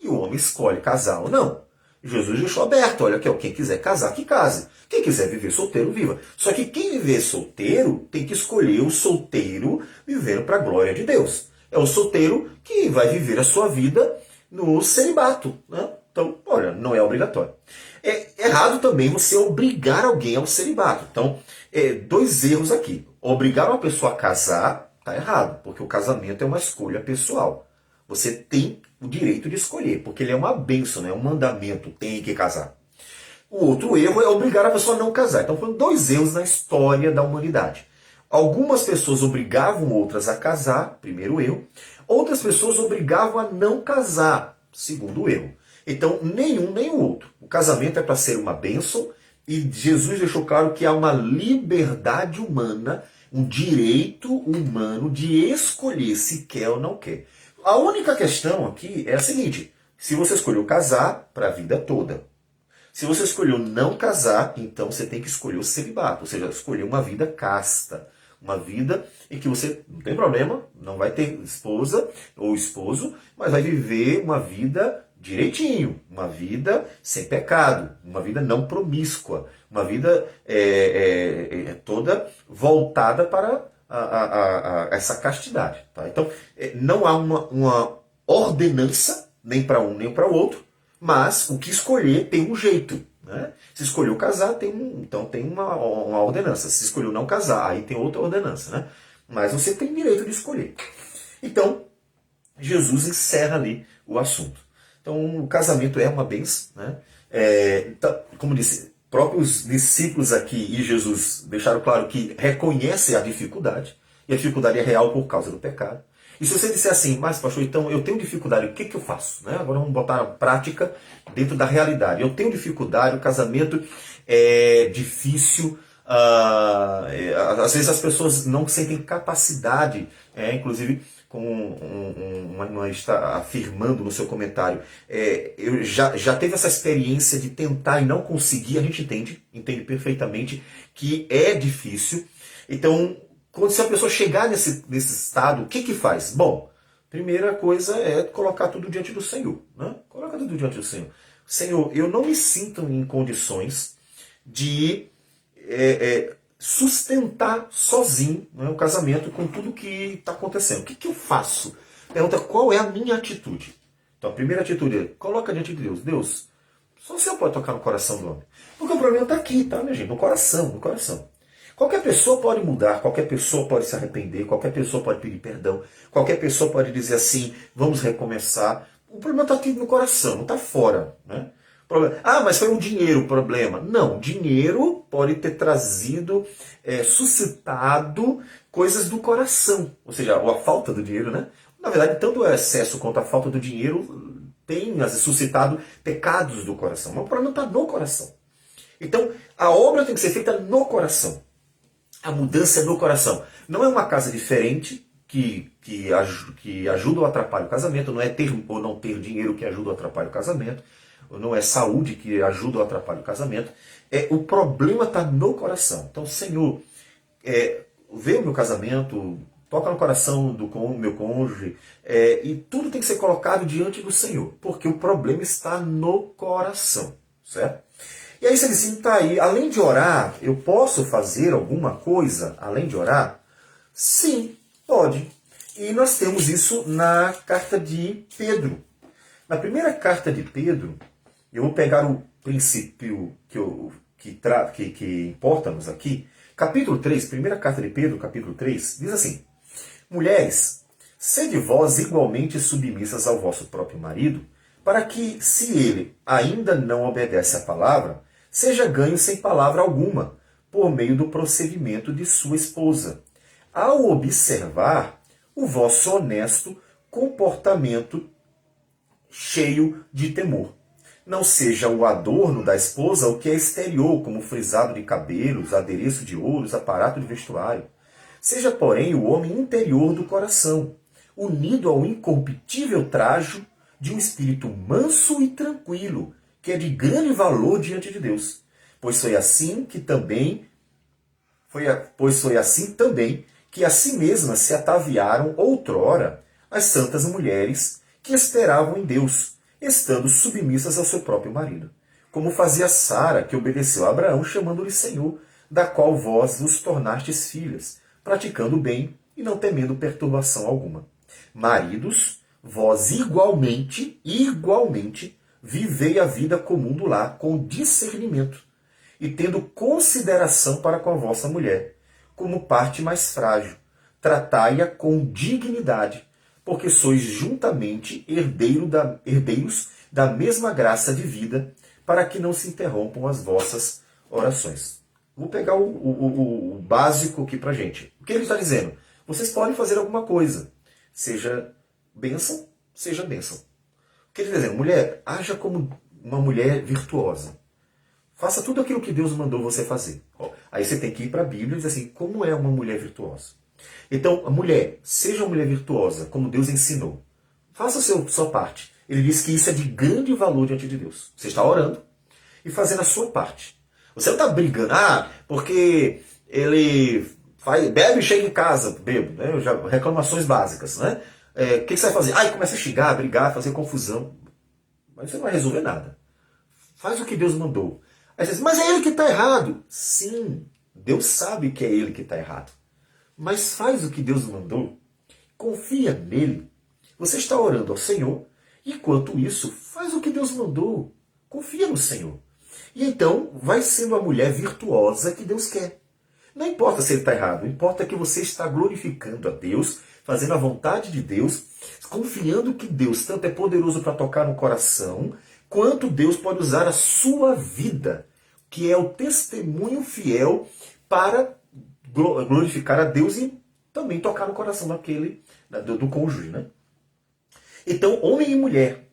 e o homem escolhe casar ou não. Jesus deixou aberto, olha aqui, quem quiser casar, que case. Quem quiser viver solteiro, viva. Só que quem viver solteiro tem que escolher o solteiro vivendo para a glória de Deus. É o solteiro que vai viver a sua vida no celibato. Né? Então, olha, não é obrigatório. É errado também você obrigar alguém ao celibato. Então, dois erros aqui. Obrigar uma pessoa a casar está errado, porque o casamento é uma escolha pessoal. Você tem o direito de escolher, porque ele é uma bênção, né? É um mandamento, tem que casar. O outro erro é obrigar a pessoa a não casar. Então foram dois erros na história da humanidade. Algumas pessoas obrigavam outras a casar, primeiro erro. Outras pessoas obrigavam a não casar, segundo erro. Então, nenhum nem o outro. O casamento é para ser uma bênção e Jesus deixou claro que há uma liberdade humana, um direito humano de escolher se quer ou não quer. A única questão aqui é a seguinte: se você escolheu casar, para a vida toda. Se você escolheu não casar, então você tem que escolher o celibato, ou seja, escolher uma vida casta. Uma vida em que você não tem problema, não vai ter esposa ou esposo, mas vai viver uma vida direitinho, uma vida sem pecado, uma vida não promíscua, uma vida toda voltada para essa castidade. Tá? Então, não há uma ordenança, nem para um nem para o outro, mas o que escolher tem um jeito. Né? Se escolheu casar, então tem uma ordenança. Se escolheu não casar, aí tem outra ordenança. Né? Mas você tem direito de escolher. Então, Jesus encerra ali o assunto. Então, o casamento é uma bênção. Né? Como disse, próprios discípulos aqui e Jesus deixaram claro que reconhecem a dificuldade. E a dificuldade é real por causa do pecado. E se você disser assim, mas pastor, então eu tenho dificuldade, o que eu faço? Né? Agora vamos botar a prática dentro da realidade. Eu tenho dificuldade, o casamento é difícil, às vezes as pessoas não sentem capacidade, inclusive como uma está afirmando no seu comentário, eu já teve essa experiência de tentar e não conseguir, a gente entende perfeitamente que é difícil. Então, se a pessoa chegar nesse estado, o que faz? Bom, primeira coisa é colocar tudo diante do Senhor. Né? Coloca tudo diante do Senhor. Senhor, eu não me sinto em condições de sustentar sozinho, né, o casamento com tudo que está acontecendo. O que eu faço? Pergunta qual é a minha atitude. Então a primeira atitude é, coloca diante de Deus. Deus, só o Senhor pode tocar no coração do homem. Porque o problema está aqui, tá, minha gente? No coração, no coração. Qualquer pessoa pode mudar, qualquer pessoa pode se arrepender, qualquer pessoa pode pedir perdão, qualquer pessoa pode dizer assim, vamos recomeçar. O problema está aqui no coração, não está fora. Né? Mas foi o dinheiro o problema. Não, o dinheiro pode ter trazido, suscitado coisas do coração. Ou seja, a falta do dinheiro, né? Na verdade, tanto o excesso quanto a falta do dinheiro tem suscitado pecados do coração. Mas o problema está no coração. Então, a obra tem que ser feita no coração. A mudança é no coração. Não é uma casa diferente que ajuda ou atrapalha o casamento, não é ter ou não ter dinheiro que ajuda ou atrapalha o casamento, não é saúde que ajuda ou atrapalha o casamento. O problema está no coração. Então, Senhor, vê o meu casamento, toca no coração do meu cônjuge, e tudo tem que ser colocado diante do Senhor, porque o problema está no coração, certo? E aí você diz, tá aí, além de orar, eu posso fazer alguma coisa além de orar? Sim, pode. E nós temos isso na carta de Pedro. Na primeira carta de Pedro, eu vou pegar o princípio que importa-nos aqui. Capítulo 3, primeira carta de Pedro, capítulo 3, diz assim: Mulheres, sede vós igualmente submissas ao vosso próprio marido, para que, se ele ainda não obedece à palavra, seja ganho sem palavra alguma, por meio do procedimento de sua esposa, ao observar o vosso honesto comportamento cheio de temor. Não seja o adorno da esposa o que é exterior, como frisado de cabelos, adereço de ouros, aparato de vestuário. Seja, porém, o homem interior do coração, unido ao incorruptível trajo de um espírito manso e tranquilo, que é de grande valor diante de Deus. Pois foi assim também que a si mesmas se ataviaram outrora as santas mulheres que esperavam em Deus, estando submissas ao seu próprio marido. Como fazia Sara, que obedeceu a Abraão, chamando-lhe Senhor, da qual vós vos tornastes filhas, praticando o bem e não temendo perturbação alguma. Maridos, vós igualmente, vivei a vida comum do lar com discernimento, e tendo consideração para com a vossa mulher, como parte mais frágil. Tratai-a com dignidade, porque sois juntamente herdeiros da mesma graça de vida, para que não se interrompam as vossas orações. Vou pegar o básico aqui pra gente. O que ele está dizendo? Vocês podem fazer alguma coisa. Seja bênção, seja bênção. O que ele está dizendo? Mulher, haja como uma mulher virtuosa. Faça tudo aquilo que Deus mandou você fazer. Aí você tem que ir para a Bíblia e dizer assim, como é uma mulher virtuosa? Então, a mulher, seja uma mulher virtuosa, como Deus ensinou. Faça a sua parte. Ele diz que isso é de grande valor diante de Deus. Você está orando e fazendo a sua parte. Você não está brigando, porque ele bebe e chega em casa, bebo, né? Reclamações básicas, né? O que você vai fazer? E começa a xingar, brigar, fazer confusão. Mas você não vai resolver nada. Faz o que Deus mandou. Aí você diz, mas é ele que está errado. Sim, Deus sabe que é ele que está errado. Mas faz o que Deus mandou. Confia nele. Você está orando ao Senhor. E enquanto isso, faz o que Deus mandou. Confia no Senhor. E então, vai sendo a mulher virtuosa que Deus quer. Não importa se ele está errado. Importa que você está glorificando a Deus, fazendo a vontade de Deus, confiando que Deus tanto é poderoso para tocar no coração, quanto Deus pode usar a sua vida, que é o testemunho fiel para glorificar a Deus e também tocar no coração do cônjuge, né? Então, homem e mulher,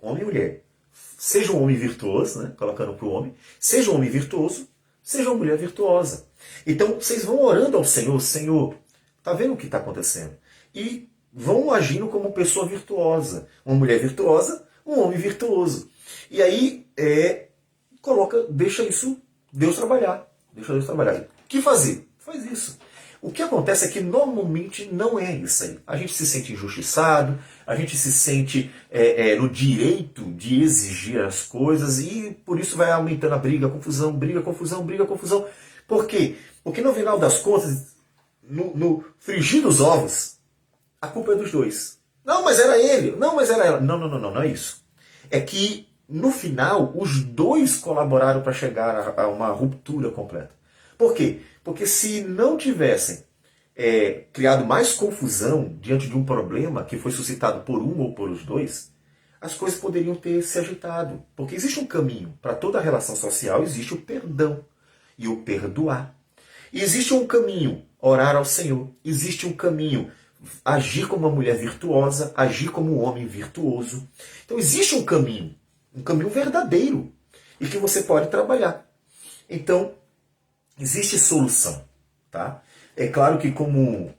seja um homem virtuoso, né? Colocando para o homem, seja um homem virtuoso, seja uma mulher virtuosa. Então, vocês vão orando ao Senhor, Senhor, tá vendo o que está acontecendo? E vão agindo como pessoa virtuosa, uma mulher virtuosa, um homem virtuoso. E aí, deixa isso Deus trabalhar. Deixa Deus trabalhar. O que fazer? Faz isso. O que acontece é que normalmente não é isso aí. A gente se sente injustiçado, a gente se sente no direito de exigir as coisas e por isso vai aumentando a briga, confusão. Por quê? Porque no final das contas, no frigir dos ovos, a culpa é dos dois. Não, mas era ele. Não, mas era ela. Não é isso. É que no final, os dois colaboraram para chegar a uma ruptura completa. Por quê? Porque se não tivessem criado mais confusão diante de um problema que foi suscitado por um ou por os dois, as coisas poderiam ter se agitado. Porque existe um caminho. Para toda relação social existe o perdão e o perdoar. E existe um caminho, orar ao Senhor. Existe um caminho, agir como uma mulher virtuosa, agir como um homem virtuoso. Então existe um caminho verdadeiro e que você pode trabalhar. Então, existe solução, tá? É claro que como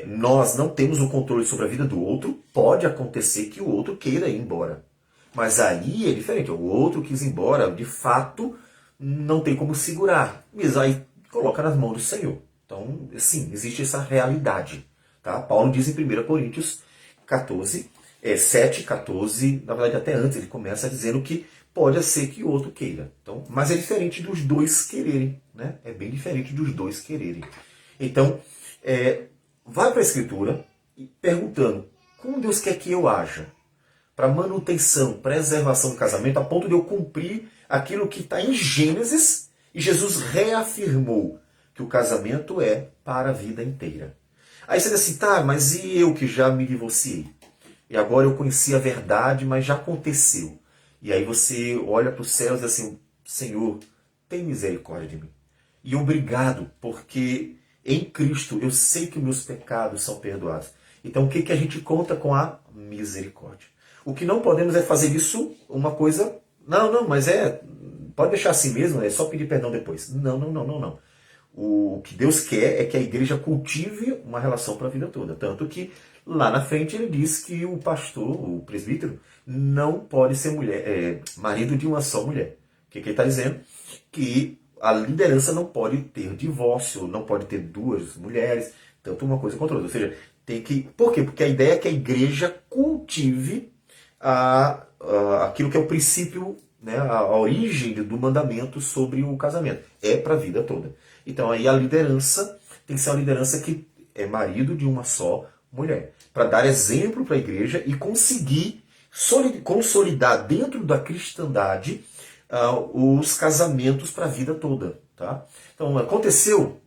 nós não temos o controle sobre a vida do outro, pode acontecer que o outro queira ir embora. Mas aí é diferente, o outro quis ir embora, de fato, não tem como segurar. Mas aí coloca nas mãos do Senhor. Então, sim, existe essa realidade. Tá? Paulo diz em 1 Coríntios 14, 7, 14, na verdade até antes, ele começa dizendo que pode ser que o outro queira. Então, mas é diferente dos dois quererem. Né? É bem diferente dos dois quererem. Então, vai para a Escritura perguntando como Deus quer que eu haja para manutenção, preservação do casamento, a ponto de eu cumprir aquilo que está em Gênesis e Jesus reafirmou que o casamento é para a vida inteira. Aí você diz assim, tá, mas e eu que já me divorciei? E agora eu conheci a verdade, mas já aconteceu. E aí você olha para os céus e diz assim, Senhor, tem misericórdia de mim. E obrigado, porque em Cristo eu sei que meus pecados são perdoados. Então o que a gente conta com a misericórdia? O que não podemos é fazer isso uma coisa... Não, mas pode deixar assim mesmo, é só pedir perdão depois. Não. O que Deus quer é que a igreja cultive uma relação para a vida toda. Tanto que lá na frente ele diz que o pastor, o presbítero, não pode ser marido de uma só mulher. O que ele está dizendo? Que a liderança não pode ter divórcio, não pode ter duas mulheres, tanto uma coisa quanto outra. Ou seja, tem que... Por quê? Porque a ideia é que a igreja cultive aquilo que é o princípio, né, a origem do mandamento sobre o casamento. É para a vida toda. Então aí a liderança tem que ser uma liderança que é marido de uma só mulher. Para dar exemplo para a igreja e conseguir consolidar dentro da cristandade os casamentos para a vida toda. Tá? Então aconteceu,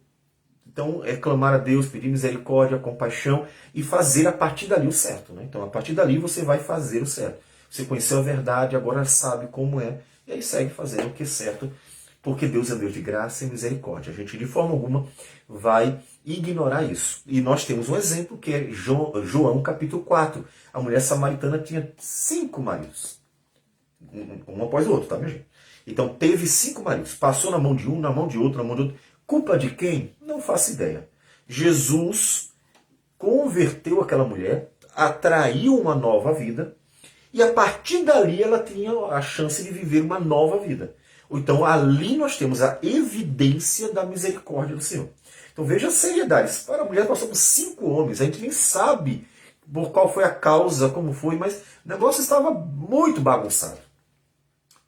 Então, é clamar a Deus, pedir misericórdia, compaixão e fazer a partir dali o certo. Né? Então, a partir dali você vai fazer o certo. Você conheceu a verdade, agora sabe como é, e aí segue fazendo o que é certo, porque Deus é Deus de graça e misericórdia. A gente, de forma alguma, vai ignorar isso. E nós temos um exemplo que é João capítulo 4. A mulher samaritana tinha 5 maridos. Um após o outro, tá, minha gente? Então teve 5 maridos. Passou na mão de um, na mão de outro, na mão de outro. Culpa de quem? Não faço ideia. Jesus converteu aquela mulher, atraiu uma nova vida, e a partir dali ela tinha a chance de viver uma nova vida. Então ali nós temos a evidência da misericórdia do Senhor. Então veja a seriedade. Para a mulher nós somos 5 homens, a gente nem sabe por qual foi a causa, como foi, mas o negócio estava muito bagunçado.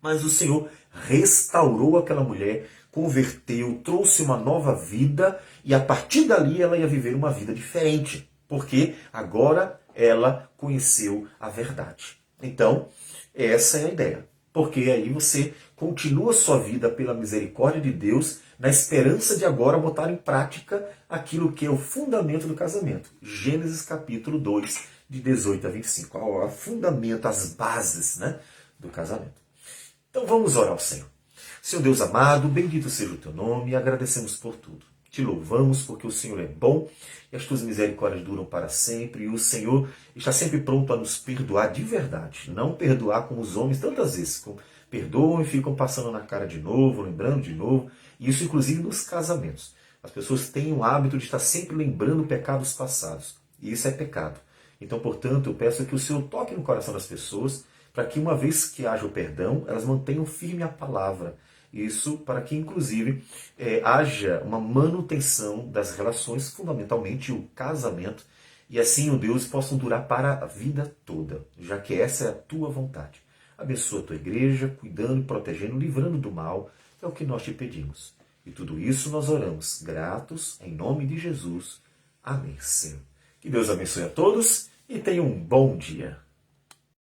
Mas o Senhor restaurou aquela mulher, converteu, trouxe uma nova vida e a partir dali ela ia viver uma vida diferente, porque agora ela conheceu a verdade. Então, essa é a ideia. Porque aí você continua sua vida pela misericórdia de Deus, na esperança de agora botar em prática aquilo que é o fundamento do casamento. Gênesis capítulo 2, de 18 a 25. O fundamento, as bases, né, do casamento. Então vamos orar ao Senhor. Senhor Deus amado, bendito seja o teu nome e agradecemos por tudo. Te louvamos porque o Senhor é bom e as tuas misericórdias duram para sempre e o Senhor está sempre pronto a nos perdoar de verdade. Não perdoar como os homens tantas vezes perdoam e ficam passando na cara de novo, lembrando de novo. E isso inclusive nos casamentos. As pessoas têm o hábito de estar sempre lembrando pecados passados. E isso é pecado. Então, portanto, eu peço que o Senhor toque no coração das pessoas para que uma vez que haja o perdão, elas mantenham firme a palavra. Isso para que, inclusive, haja uma manutenção das relações, fundamentalmente o casamento, e assim, ó Deus, possam durar para a vida toda, já que essa é a tua vontade. Abençoa a tua igreja, cuidando, protegendo, livrando do mal, é o que nós te pedimos. E tudo isso nós oramos, gratos, em nome de Jesus. Amém, Senhor. Que Deus abençoe a todos e tenha um bom dia.